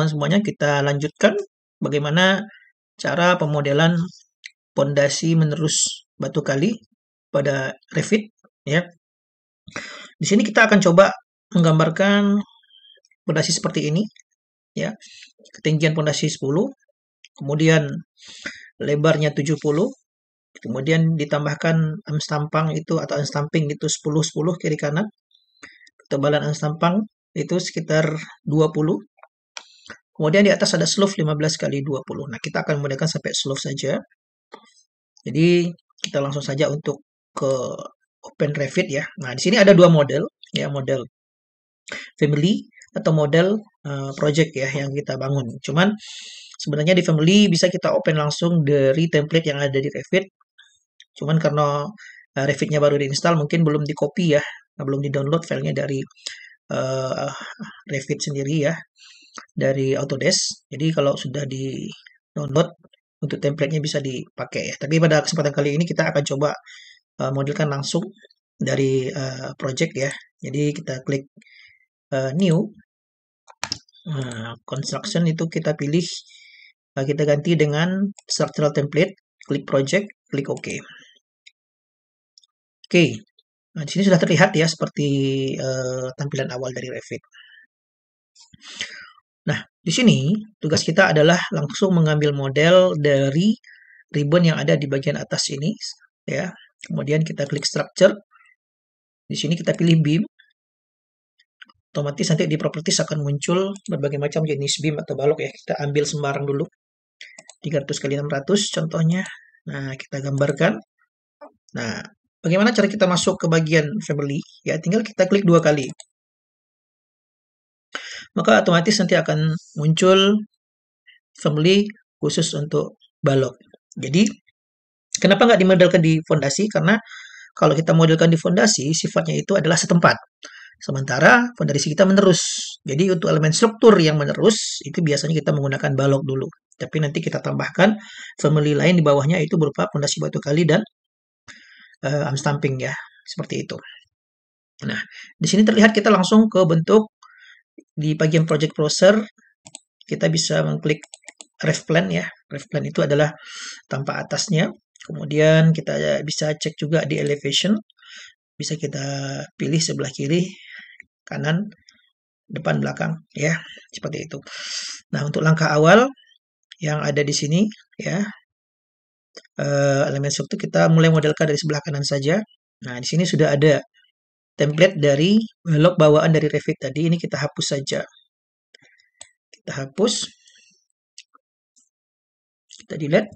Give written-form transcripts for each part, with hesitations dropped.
Semuanya kita lanjutkan bagaimana cara pemodelan pondasi menerus batu kali pada Revit ya. Di sini kita akan coba menggambarkan pondasi seperti ini ya. Ketinggian pondasi 10, kemudian lebarnya 70, kemudian ditambahkan stampang itu atau stamping itu 10 kiri kanan. Ketebalan stampang itu sekitar 20. Kemudian di atas ada slope 15 kali 20. Nah, kita akan menggunakan sampai slope saja. Jadi, kita langsung saja untuk ke Open Revit ya. Nah, di sini ada dua model ya, model family atau model project ya yang kita bangun. Cuman sebenarnya di family bisa kita open langsung dari template yang ada di Revit. Cuman karena Revitnya baru diinstal, mungkin belum di copy ya, belum di download filenya dari Revit sendiri ya, dari Autodesk. Jadi kalau sudah di download untuk template-nya bisa dipakai ya. Tapi pada kesempatan kali ini kita akan coba modelkan langsung dari project ya. Jadi kita klik new, construction itu kita pilih, kita ganti dengan structural template, klik project, klik OK. Oke, nah di sini sudah terlihat ya seperti tampilan awal dari Revit. Nah, di sini tugas kita adalah langsung mengambil model dari ribbon yang ada di bagian atas ini ya. Kemudian kita klik structure. Di sini kita pilih beam. Otomatis nanti di properties akan muncul berbagai macam jenis beam atau balok ya. Kita ambil sembarang dulu. 300 kali 600 contohnya. Nah, kita gambarkan. Nah, bagaimana cara kita masuk ke bagian family? Ya, tinggal kita klik 2 kali. Maka otomatis nanti akan muncul family khusus untuk balok. Jadi, kenapa nggak dimodelkan di fondasi? Karena kalau kita modelkan di fondasi, sifatnya itu adalah setempat. Sementara fondasi kita menerus. Jadi untuk elemen struktur yang menerus, itu biasanya kita menggunakan balok dulu. Tapi nanti kita tambahkan family lain di bawahnya, itu berupa fondasi batu kali dan stamping ya. Seperti itu. Nah, di sini terlihat kita langsung ke bentuk di bagian project browser. Kita bisa mengklik ref plan ya. Ref plan itu adalah tampak atasnya. Kemudian kita bisa cek juga di elevation. Bisa kita pilih sebelah kiri, kanan, depan, belakang ya. Seperti itu. Nah, untuk langkah awal yang ada di sini ya. Elemen struktur kita mulai modelkan dari sebelah kanan saja. Nah, di sini sudah ada template dari balok bawaan dari Revit tadi. Ini kita hapus saja. Kita hapus. Kita delete.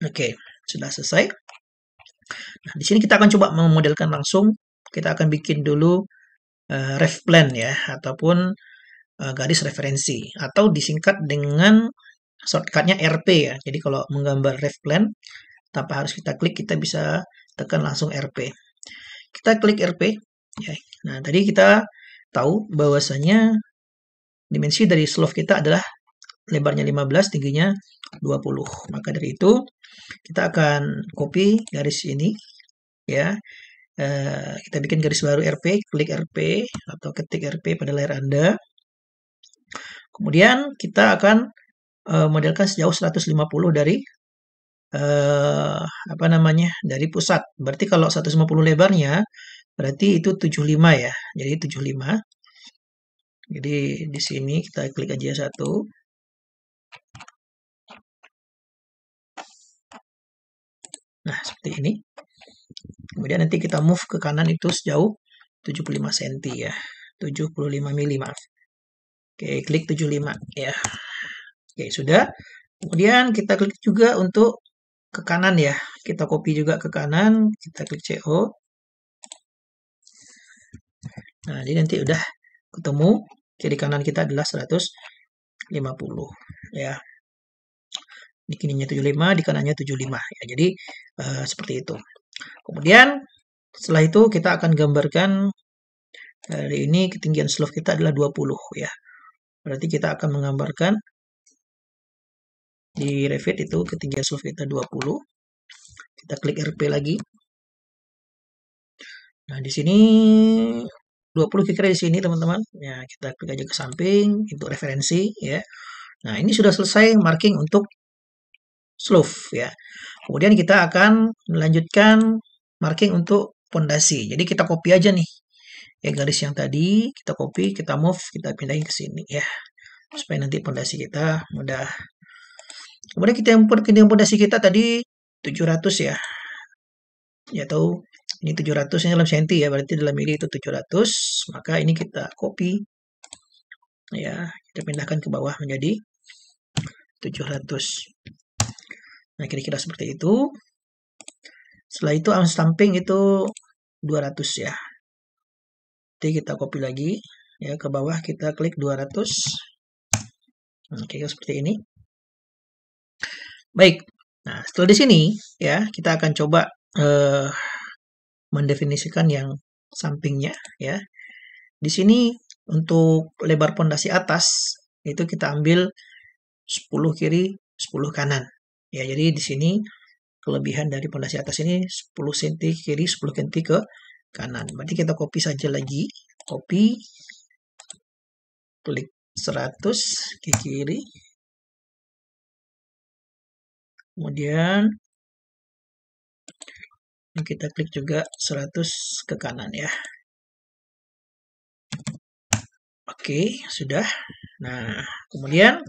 Oke, sudah selesai. Nah, di sini kita akan coba memodelkan langsung. Kita akan bikin dulu ref plan ya, ataupun garis referensi, atau disingkat dengan shortcutnya RP ya. Jadi kalau menggambar ref plan tanpa harus kita klik, kita bisa tekan langsung RP. Kita klik RP ya. Nah, tadi kita tahu bahwasanya dimensi dari slope kita adalah lebarnya 15, tingginya 20. Maka dari itu kita akan copy garis ini ya. Kita bikin garis baru RP, klik RP atau ketik RP pada layar Anda. Kemudian kita akan modelkan sejauh 150 dari dari pusat. Berarti kalau 150 lebarnya, berarti itu 75 ya. Jadi 75. Jadi di sini kita klik aja 1. Nah, seperti ini. Kemudian nanti kita move ke kanan itu sejauh 75 cm ya. 75 mm, maaf. Oke, klik 75 ya. Oke, sudah. Kemudian kita klik juga untuk ke kanan ya. Kita copy juga ke kanan, kita klik CO. Nah, jadi nanti udah ketemu kiri kanan kita adalah 150 ya. Di kirinya 75, di kanannya 75 ya. Jadi seperti itu. Kemudian setelah itu kita akan gambarkan hari ini ketinggian slope kita adalah 20 ya. Berarti kita akan menggambarkan di Revit itu ketinggian slope kita 20. Kita klik RP lagi. Nah, di sini 20 kira-kira di sini teman-teman. Ya, kita klik aja ke samping untuk referensi ya. Nah, ini sudah selesai marking untuk slope ya. Kemudian kita akan melanjutkan marking untuk pondasi. Jadi kita copy aja nih. Ya, garis yang tadi kita copy, kita move, kita pindahin ke sini ya. Supaya nanti pondasi kita mudah. Kemudian kita import ke pondasi kita tadi 700 ya. Ya tahu ini 700 ini dalam senti ya, berarti dalam mili itu 700. Maka ini kita copy ya, kita pindahkan ke bawah menjadi 700. Nah, kira-kira seperti itu. Setelah itu unstamping itu 200 ya. Jadi kita copy lagi ya ke bawah, kita klik 200. Oke, seperti ini. Baik. Nah, setelah di sini ya, kita akan coba mendefinisikan yang sampingnya ya. Di sini untuk lebar pondasi atas itu kita ambil 10 kiri, 10 kanan. Ya, jadi di sini kelebihan dari pondasi atas ini 10 cm kiri, 10 cm ke kanan. Berarti kita copy saja lagi. Copy. Klik 100 ke kiri. Kemudian kita klik juga 100 ke kanan ya. Oke, sudah. Nah, kemudian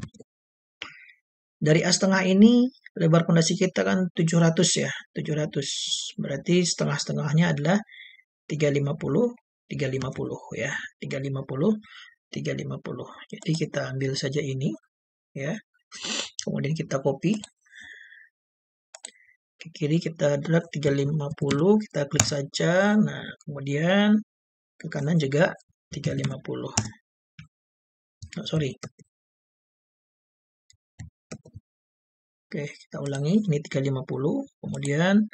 dari A setengah ini lebar pondasi kita kan 700 ya, 700. Berarti setengah-setengahnya adalah 350, 350 ya, 350, 350. Jadi kita ambil saja ini ya. Kemudian kita copy. Ke kiri kita drag 350, kita klik saja. Nah, kemudian ke kanan juga 350. Oh, sorry. Oke, kita ulangi. Ini 350, kemudian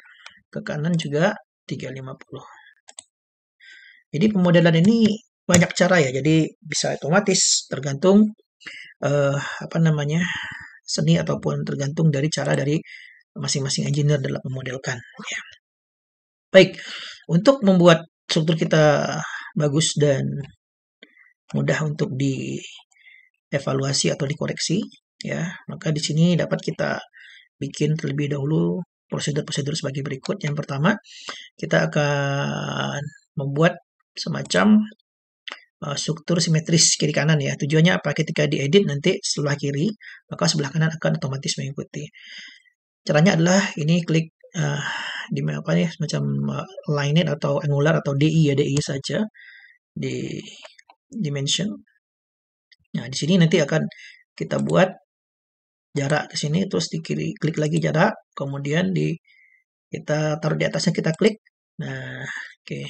ke kanan juga 350. Jadi pemodelan ini banyak cara ya. Jadi bisa otomatis tergantung apa namanya, seni ataupun tergantung dari cara dari masing-masing engineer dalam memodelkan ya. Baik, untuk membuat struktur kita bagus dan mudah untuk dievaluasi atau dikoreksi ya, maka di sini dapat kita bikin terlebih dahulu prosedur-prosedur sebagai berikut. Yang pertama, kita akan membuat semacam struktur simetris kiri kanan ya. Tujuannya apa? Ketika diedit nanti sebelah kiri, maka sebelah kanan akan otomatis mengikuti. Caranya adalah ini klik di apa ya, semacam line atau angular atau DI ya, DI saja di dimension. Nah, di sini nanti akan kita buat jarak ke sini, terus di kiri klik lagi jarak, kemudian kita taruh di atasnya, kita klik. Nah, oke.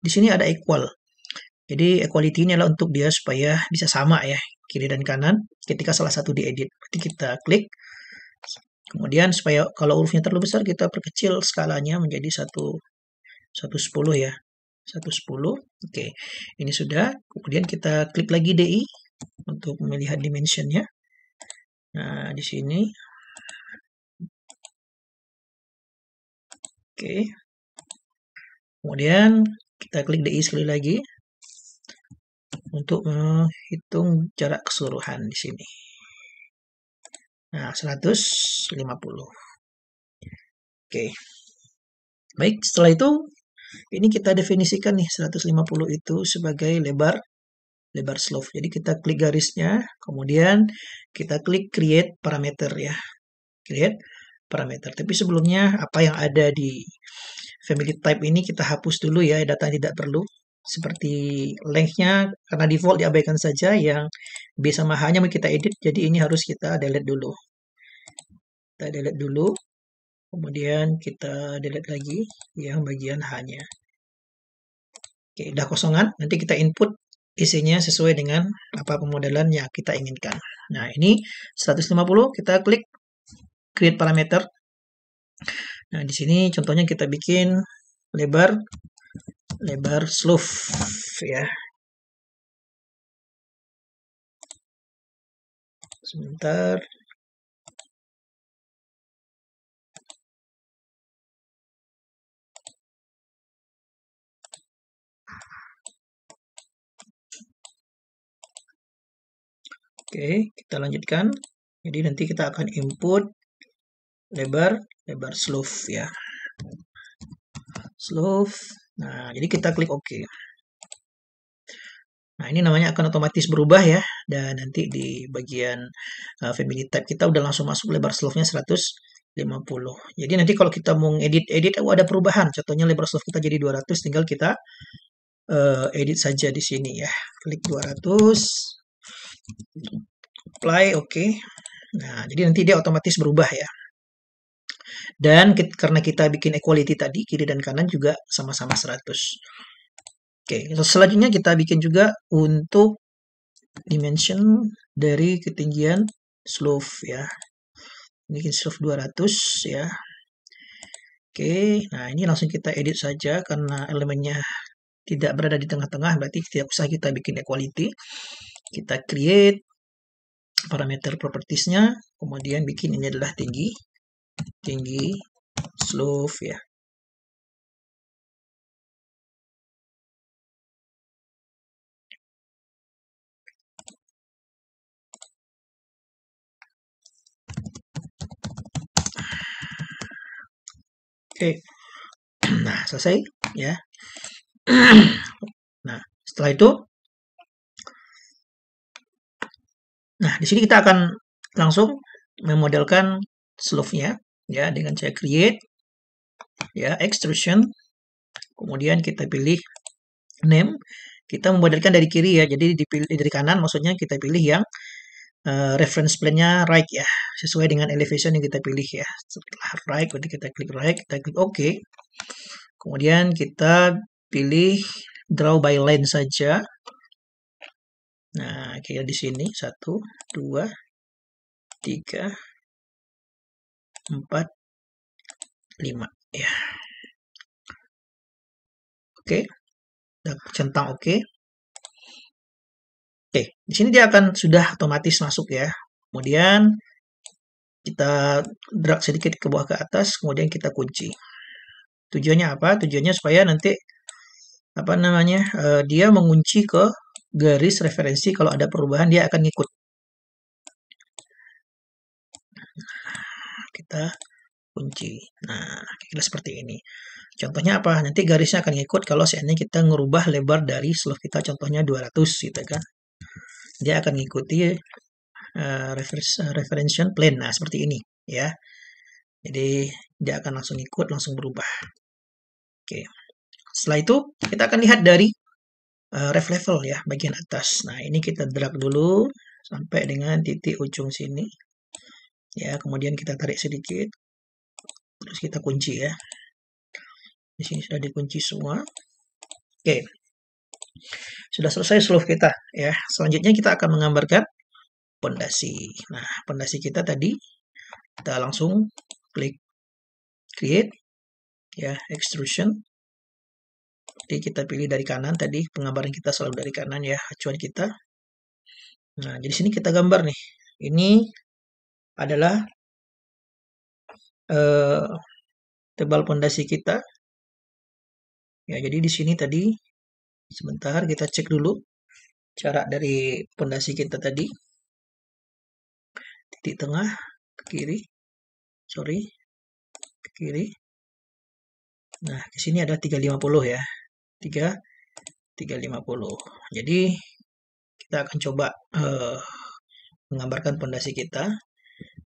Di sini ada equal. Jadi equality ini adalah untuk dia supaya bisa sama ya, kiri dan kanan ketika salah satu diedit. Berarti kita klik. Kemudian supaya kalau hurufnya terlalu besar kita perkecil skalanya menjadi 110 ya. 110. Oke. Ini sudah. Kemudian kita klik lagi DI untuk melihat dimensionnya. Nah, di sini. Oke. Kemudian kita klik DI sekali lagi untuk menghitung jarak keseluruhan di sini. Nah, 150. Oke. Baik, setelah itu ini kita definisikan nih 150 itu sebagai lebar slope. Jadi kita klik garisnya, kemudian kita klik create parameter ya. Create parameter. Tapi sebelumnya apa yang ada di family type ini kita hapus dulu ya, data yang tidak perlu. Seperti length-nya karena default diabaikan saja, yang B sama H-nya mau kita edit, jadi ini harus kita delete dulu. Kita delete dulu, kemudian kita delete lagi yang bagian H-nya. Oke, udah kosongan, nanti kita input isinya sesuai dengan apa pemodelan yang kita inginkan. Nah, ini 150, kita klik create parameter. Nah, di sini contohnya kita bikin lebar slope ya. Sebentar. Oke, kita lanjutkan. Jadi nanti kita akan input lebar slope ya. Slope. Nah, jadi kita klik OK. Nah, ini namanya akan otomatis berubah ya. Dan nanti di bagian family type kita udah langsung masuk lebar slope-nya 150. Jadi nanti kalau kita mau edit, ada perubahan. Contohnya lebar slope kita jadi 200, tinggal kita edit saja di sini ya. Klik 200, apply, oke. Nah, jadi nanti dia otomatis berubah ya. Dan karena kita bikin equality tadi, kiri dan kanan juga sama-sama 100. Oke, selanjutnya kita bikin juga untuk dimension dari ketinggian slope ya. Bikin slope 200 ya. Oke, nah ini langsung kita edit saja karena elemennya tidak berada di tengah-tengah, berarti tidak usah kita bikin equality. Kita create parameter propertiesnya, kemudian bikin ini adalah tinggi slope ya. Oke, nah selesai ya. Nah setelah itu, nah di sini kita akan langsung memodelkan slope-nya ya dengan cara create ya, extrusion, kemudian kita pilih name, kita memodelkan dari kiri ya, jadi dipilih dari kanan, maksudnya kita pilih yang reference plane-nya right ya, sesuai dengan elevation yang kita pilih ya. Setelah right, berarti kita klik right, kita klik OK. Kemudian kita pilih draw by line saja. Nah, kayak di sini 1, 2, 3, 4, 5 ya. Oke. Centang OK. Oke, di sini dia akan sudah otomatis masuk ya. Kemudian kita drag sedikit ke bawah ke atas, kemudian kita kunci. Tujuannya apa? Tujuannya supaya nanti apa namanya? Dia mengunci ke garis referensi, kalau ada perubahan dia akan ngikut. Kita kunci. Nah, kira seperti ini. Contohnya apa? Nanti garisnya akan ngikut kalau seandainya kita ngerubah lebar dari slope kita, contohnya 200 gitu kan. Dia akan ngikuti referential plane. Nah, seperti ini ya. Jadi dia akan langsung ikut, langsung berubah. Oke. Setelah itu kita akan lihat dari ref level ya, bagian atas. Nah, ini kita drag dulu sampai dengan titik ujung sini. Ya, kemudian kita tarik sedikit. Terus kita kunci ya. Di sini sudah dikunci semua. Oke. Sudah selesai slope kita ya. Selanjutnya kita akan menggambarkan pondasi. Nah, pondasi kita tadi kita langsung klik create ya, extrusion. Jadi kita pilih dari kanan, tadi penggambaran kita selalu dari kanan ya, acuan kita. Nah, jadi sini kita gambar nih. Ini adalah tebal pondasi kita. Ya, jadi di sini tadi sebentar kita cek dulu jarak dari pondasi kita tadi. Titik tengah ke kiri. Sorry. Ke kiri. Nah, di sini ada 350 ya. 350. Jadi kita akan coba menggambarkan pondasi kita.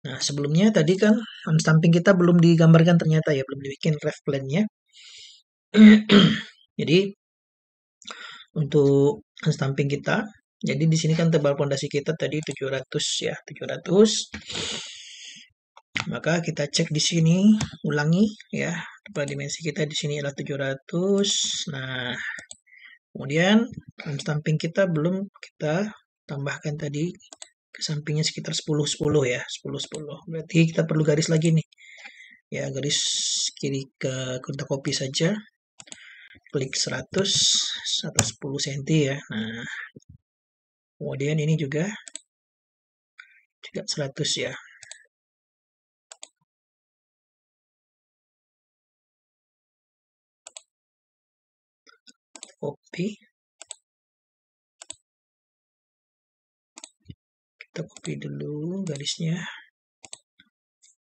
Nah, sebelumnya tadi kan unstamping kita belum digambarkan ternyata ya, belum dibikin ref plane-nya. Jadi untuk unstamping kita, jadi di sini kan tebal pondasi kita tadi 700 ya, 700. Maka kita cek di sini, ulangi ya, tebal dimensi kita di sini adalah 700. Nah, kemudian unstamping kita belum kita tambahkan tadi ke sampingnya sekitar 10-10 ya, 10-10. Berarti kita perlu garis lagi nih. Ya, garis kiri ke kita copy saja. Klik 100 atau 10 cm ya. Nah, kemudian ini juga 100 ya. Copy. Kita copy dulu garisnya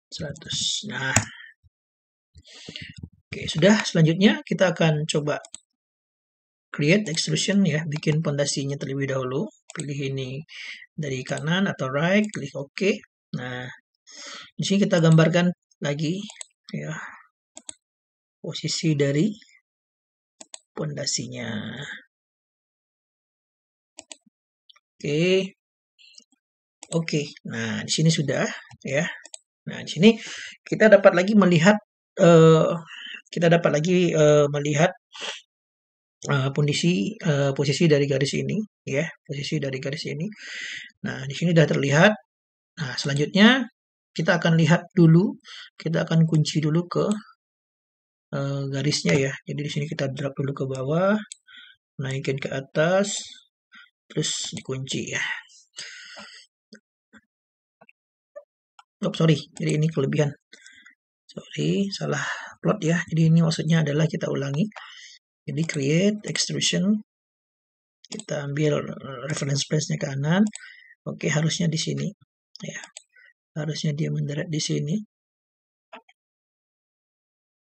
100. Nah, oke, sudah. Selanjutnya kita akan coba create extrusion ya, bikin pondasinya terlebih dahulu. Pilih ini dari kanan atau right, klik OK. Nah, di sini kita gambarkan lagi ya posisi dari pondasinya. Oke. Nah, di sini sudah ya. Nah, di sini kita dapat lagi melihat melihat posisi dari garis ini ya, posisi dari garis ini. Nah, di sini sudah terlihat. Nah, selanjutnya kita akan lihat dulu, kita akan kunci dulu ke garisnya ya. Jadi di sini kita drag dulu ke bawah, naikin ke atas, terus dikunci ya. Oh, sorry, jadi ini kelebihan. Sorry, salah plot ya. Jadi ini maksudnya adalah kita ulangi. Jadi create extrusion, kita ambil reference place-nya ke kanan. Oke, harusnya di sini ya. Harusnya dia mendarat di sini.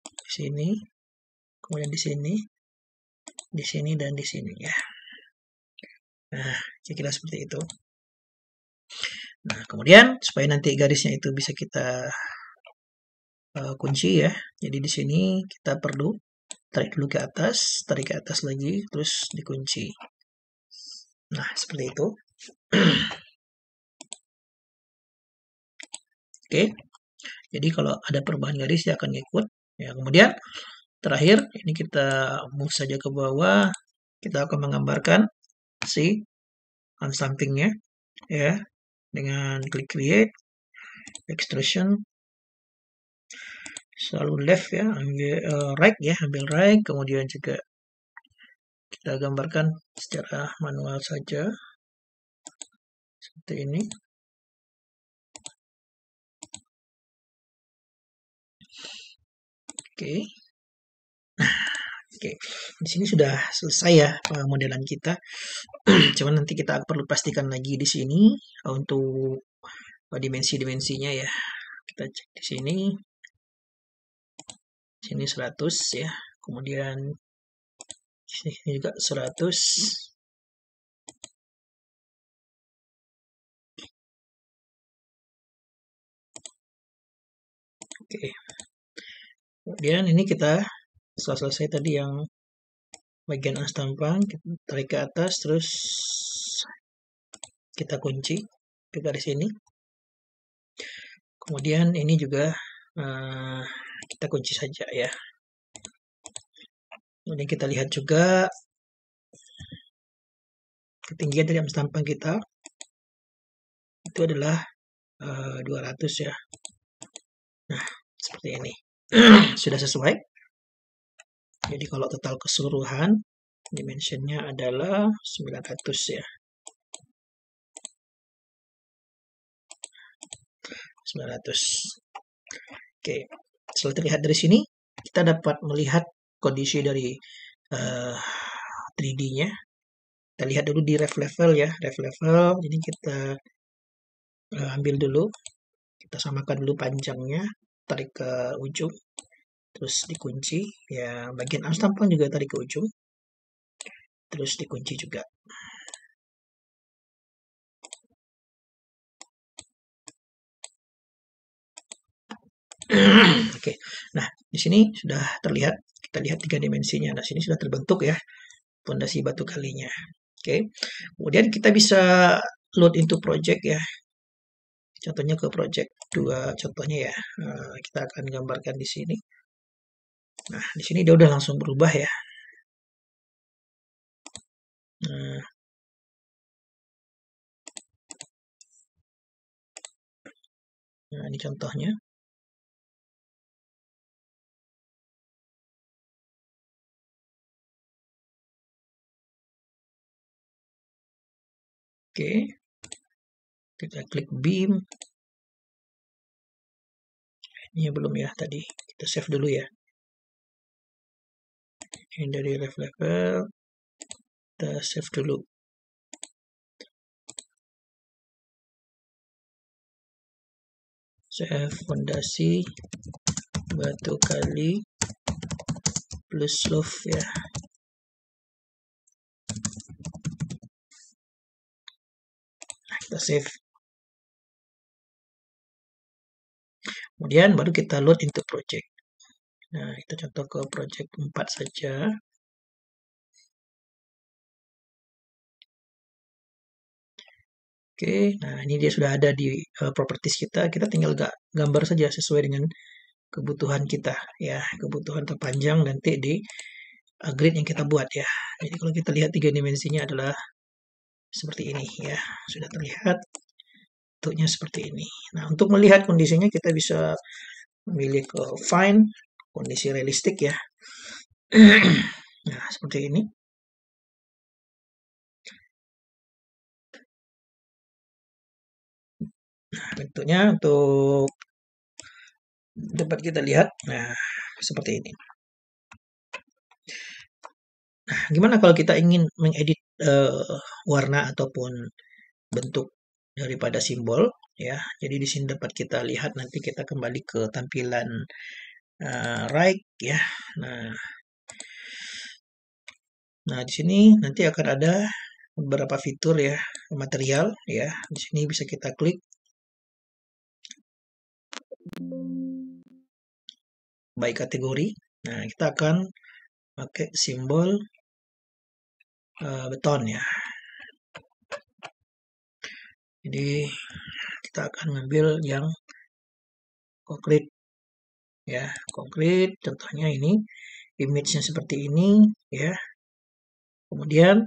Di sini. Kemudian di sini dan di sini ya. Nah, kira-kira seperti itu. Nah, kemudian supaya nanti garisnya itu bisa kita kunci ya. Jadi di sini kita perlu tarik dulu ke atas lagi, terus dikunci. Nah, seperti itu. Oke. Jadi kalau ada perubahan garis dia akan ngikut. Ya, kemudian terakhir ini kita move saja ke bawah. Kita akan menggambarkan si unstampingnya ya dengan klik create extrusion, selalu left ya, ambil right ya, ambil right, kemudian juga kita gambarkan secara manual saja seperti ini. Oke. Nah, oke. Di sini sudah selesai ya modelan kita. Cuman nanti kita perlu pastikan lagi di sini untuk dimensi-dimensinya ya. Kita cek di sini. Sini 100 ya. Kemudian sini juga 100. Oke. Kemudian ini kita setelah selesai tadi yang bagian unstamping, kita tarik ke atas, terus kita kunci ke garis ini. Kemudian ini juga kita kunci saja ya. Kemudian kita lihat juga ketinggian dari unstamping kita itu adalah 200 ya. Nah, seperti ini. Sudah sesuai. Jadi kalau total keseluruhan dimensionnya adalah 900 ya. 900. Oke, setelah terlihat dari sini, kita dapat melihat kondisi dari 3D-nya. Kita lihat dulu di ref level ya, ref level. Jadi kita ambil dulu, kita samakan dulu panjangnya, tarik ke ujung, terus dikunci. Ya, bagian unstamping juga tarik ke ujung, terus dikunci juga. Oke, nah di sini sudah terlihat, kita lihat 3 dimensinya. Nah, sini sudah terbentuk ya pondasi batu kalinya. Oke, kemudian kita bisa load into project ya. Contohnya ke project 2 contohnya ya. Kita akan gambarkan di sini. Nah, di sini dia udah langsung berubah ya. Nah, ini contohnya. Oke. Kita klik beam. Ini belum ya tadi. Kita save dulu ya. Ini dari ref level. Kita save dulu. Save fondasi batu kali plus roof ya. Nah, kita save. Kemudian baru kita load into project. Nah, kita contoh ke project 4 saja. Oke, nah ini dia sudah ada di properties kita. Kita tinggal gambar saja sesuai dengan kebutuhan kita ya, kebutuhan terpanjang nanti di grid yang kita buat ya. Jadi kalau kita lihat 3 dimensinya adalah seperti ini ya, sudah terlihat bentuknya seperti ini. Nah, untuk melihat kondisinya kita bisa memilih ke find kondisi realistik ya. Nah, seperti ini. Nah, bentuknya untuk dapat kita lihat. Nah, seperti ini. Nah, gimana kalau kita ingin mengedit warna ataupun bentuk daripada simbol ya. Jadi di sini dapat kita lihat, nanti kita kembali ke tampilan right ya. Nah, di sini nanti akan ada beberapa fitur ya, material ya. Di sini bisa kita klik by kategori. Nah, kita akan pakai simbol beton ya. Jadi kita akan ngambil yang konkret ya, konkret. Contohnya ini image-nya seperti ini ya. Kemudian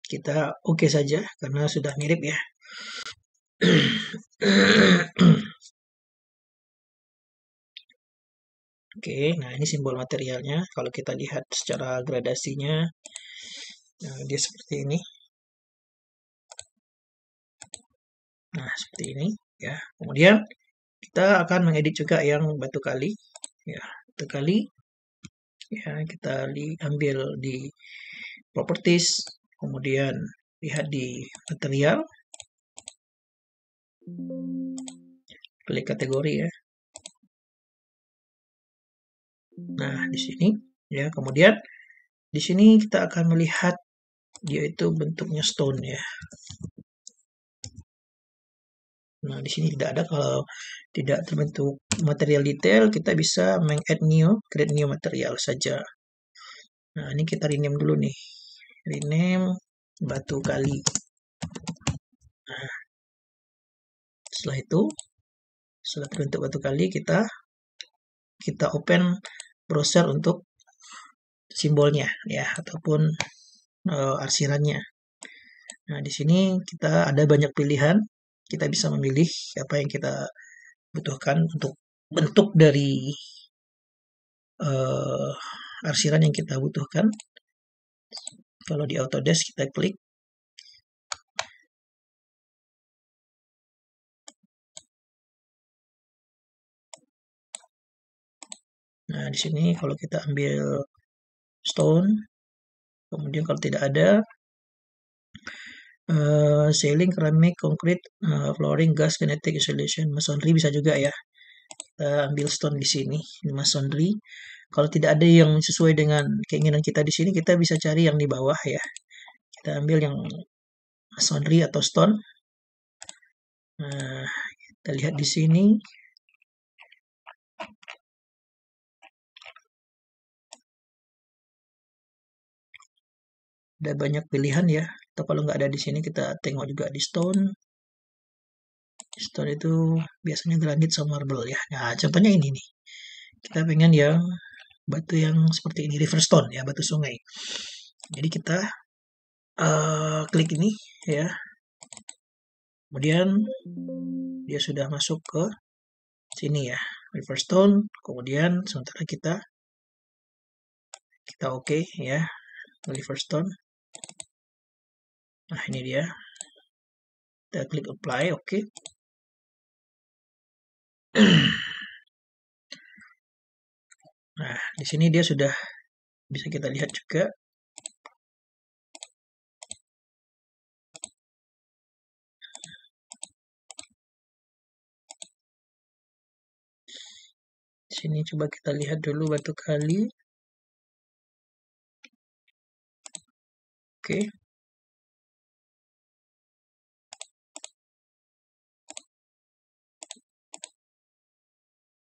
kita oke saja karena sudah mirip ya. Oke, nah ini simbol materialnya. Kalau kita lihat secara gradasinya, nah dia seperti ini. Nah, seperti ini ya. Kemudian kita akan mengedit juga yang batu kali ya. Batu kali ya, kita ambil di properties, kemudian lihat di material, klik kategori ya. Nah, di sini ya. Kemudian di sini kita akan melihat dia itu bentuknya stone ya. Nah, di sini tidak ada, kalau tidak terbentuk material detail, kita bisa meng-add new, create new material saja. Nah, ini kita rename dulu nih. Rename batu kali. Nah, setelah itu, setelah terbentuk batu kali, kita open browser untuk simbolnya ya, ataupun arsirannya. Nah, di sini kita ada banyak pilihan. Kita bisa memilih apa yang kita butuhkan untuk bentuk dari arsiran yang kita butuhkan. Kalau di Autodesk kita klik. Nah, di sini kalau kita ambil stone, kemudian kalau tidak ada ceiling, keramik, konkrit, flooring, gas, kinetic, isolation, masonry bisa juga ya. Kita ambil stone di sini, ini masonry. Kalau tidak ada yang sesuai dengan keinginan kita di sini, kita bisa cari yang di bawah ya. Kita ambil yang masonry atau stone. Nah, kita lihat di sini. Ada banyak pilihan ya. Atau kalau nggak ada di sini, kita tengok juga di stone. Stone itu biasanya granit sama marble ya. Nah, contohnya ini nih. Kita pengen yang batu yang seperti ini, river stone ya, batu sungai. Jadi kita klik ini ya. Kemudian dia sudah masuk ke sini ya, river stone. Kemudian sementara kita oke ya, river stone. Nah, ini dia. Kita klik apply, oke. Nah, di sini dia sudah bisa kita lihat juga. sini coba kita lihat dulu batu kali. Oke.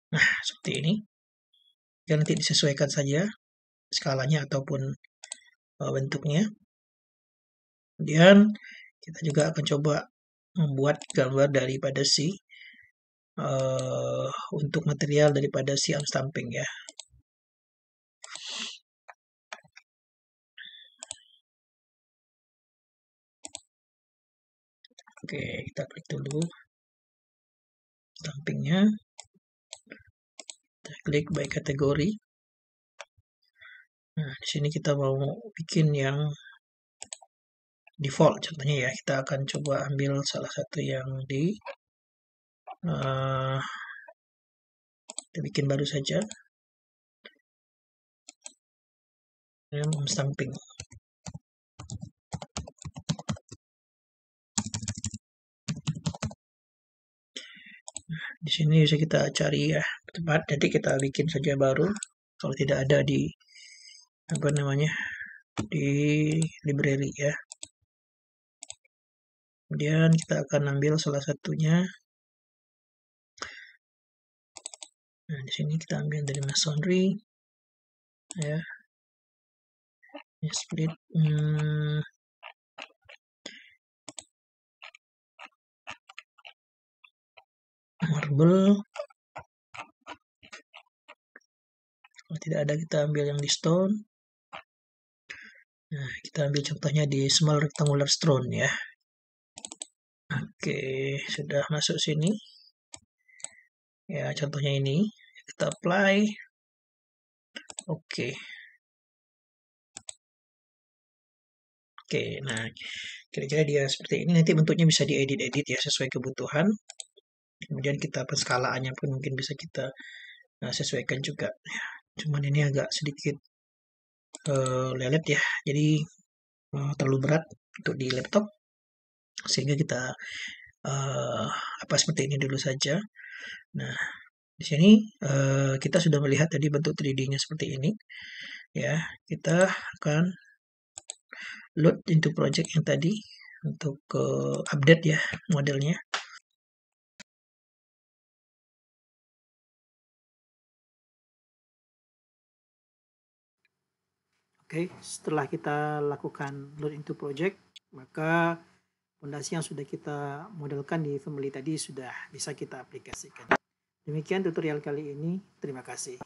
Nah, seperti ini. Ya, nanti disesuaikan saja skalanya ataupun bentuknya. Kemudian kita juga akan coba membuat gambar daripada si untuk material daripada si arm stamping ya. Oke, kita klik dulu stampingnya. Kita klik by kategori. Nah, di sini kita mau bikin yang default contohnya ya. Kita akan coba ambil salah satu yang di kita bikin baru saja. Arm stamping. Di sini bisa kita cari ya tempat, nanti kita bikin saja baru kalau tidak ada di apa namanya di library ya. Kemudian kita akan ambil salah satunya. Nah, di sini kita ambil dari masonry ya. Ini split marble. Kalau tidak ada kita ambil yang di stone. Nah, kita ambil contohnya di small rectangular stone ya. Oke, sudah masuk sini. Ya, contohnya ini. Kita apply. Oke. Oke, nah kira-kira dia seperti ini. Nanti bentuknya bisa diedit-edit ya sesuai kebutuhan. Kemudian kita penskalaannya pun mungkin bisa kita sesuaikan juga. Cuman ini agak sedikit lelet ya. Jadi terlalu berat untuk di laptop. Sehingga kita seperti ini dulu saja. Nah, di sini kita sudah melihat tadi bentuk 3D-nya seperti ini. Ya, kita akan load into project yang tadi untuk update ya modelnya. Oke, setelah kita lakukan load into project, maka fondasi yang sudah kita modelkan di family tadi sudah bisa kita aplikasikan. Demikian tutorial kali ini. Terima kasih.